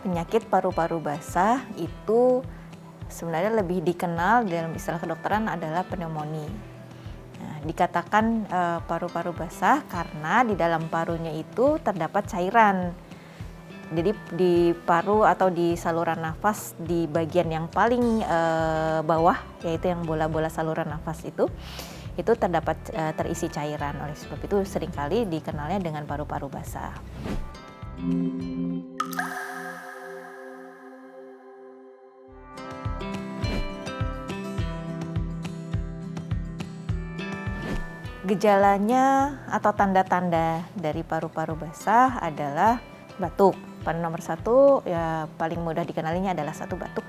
Penyakit paru-paru basah itu sebenarnya lebih dikenal dalam istilah kedokteran adalah pneumonia. Nah, dikatakan paru-paru basah karena di dalam parunya itu terdapat cairan. Jadi di paru atau di saluran nafas di bagian yang paling bawah, yaitu yang bola-bola saluran nafas itu terdapat terisi cairan. Oleh sebab itu seringkali dikenalnya dengan paru-paru basah. Gejalanya atau tanda-tanda dari paru-paru basah adalah batuk. Nomor satu ya paling mudah dikenalinya adalah batuk.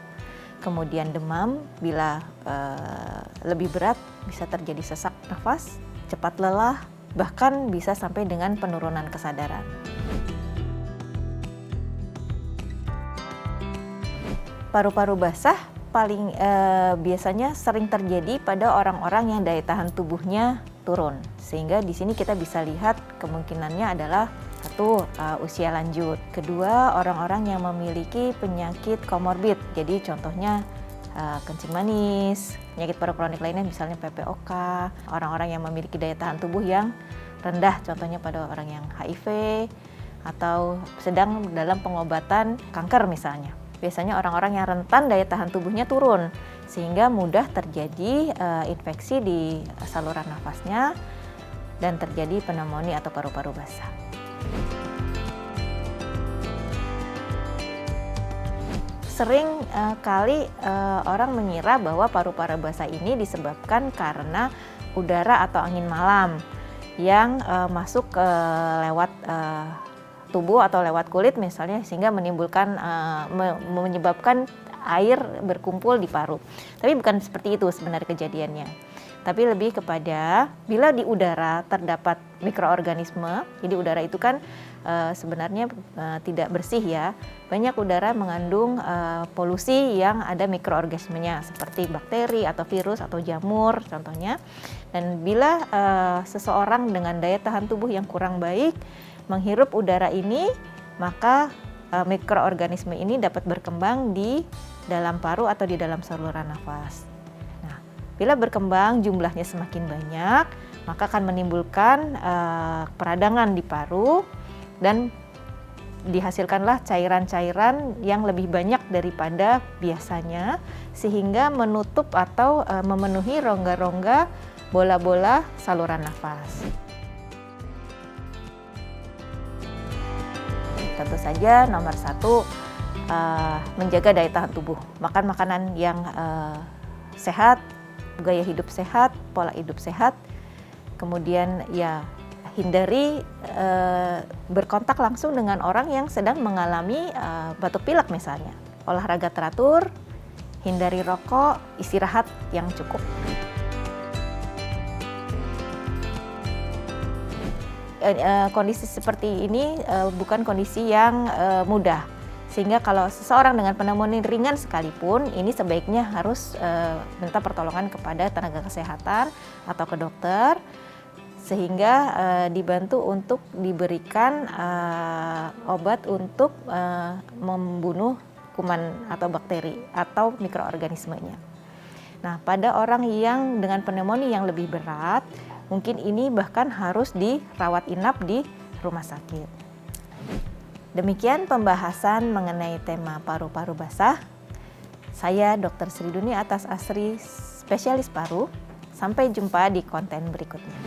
Kemudian demam, bila lebih berat bisa terjadi sesak nafas, cepat lelah, bahkan bisa sampai dengan penurunan kesadaran. Paru-paru basah paling biasanya sering terjadi pada orang-orang yang daya tahan tubuhnya turun, sehingga di sini kita bisa lihat kemungkinannya adalah satu, usia lanjut. Kedua, orang-orang yang memiliki penyakit komorbid, jadi contohnya kencing manis, penyakit paru kronik lainnya misalnya PPOK, orang-orang yang memiliki daya tahan tubuh yang rendah, contohnya pada orang yang HIV atau sedang dalam pengobatan kanker misalnya. Biasanya orang-orang yang rentan daya tahan tubuhnya turun, sehingga mudah terjadi infeksi di saluran nafasnya dan terjadi pneumonia atau paru-paru basah. Sering kali orang mengira bahwa paru-paru basah ini disebabkan karena udara atau angin malam yang masuk lewat tubuh atau lewat kulit misalnya, sehingga menimbulkan menyebabkan air berkumpul di paru. Tapi bukan seperti itu sebenarnya kejadiannya. Tapi lebih kepada bila di udara terdapat mikroorganisme, jadi udara itu kan sebenarnya tidak bersih ya. Banyak udara mengandung polusi yang ada mikroorganismenya seperti bakteri atau virus atau jamur contohnya. Dan bila seseorang dengan daya tahan tubuh yang kurang baik menghirup udara ini, maka mikroorganisme ini dapat berkembang di dalam paru atau di dalam saluran nafas. Nah, bila berkembang jumlahnya semakin banyak, maka akan menimbulkan peradangan di paru dan dihasilkanlah cairan-cairan yang lebih banyak daripada biasanya, sehingga menutup atau memenuhi rongga-rongga bola-bola saluran nafas. Tentu saja nomor satu, menjaga daya tahan tubuh, makan makanan yang sehat, gaya hidup sehat, pola hidup sehat, kemudian ya hindari berkontak langsung dengan orang yang sedang mengalami batuk pilek misalnya. Olahraga teratur, hindari rokok, istirahat yang cukup. Kondisi seperti ini bukan kondisi yang mudah, sehingga kalau seseorang dengan pneumonia ringan sekalipun, ini sebaiknya harus minta pertolongan kepada tenaga kesehatan atau ke dokter, sehingga dibantu untuk diberikan obat untuk membunuh kuman atau bakteri atau mikroorganismenya. Nah, pada orang yang dengan pneumonia yang lebih berat, mungkin ini bahkan harus dirawat inap di rumah sakit. Demikian pembahasan mengenai tema paru-paru basah. Saya Dr. Sri Duni Atas Asri, spesialis paru. Sampai jumpa di konten berikutnya.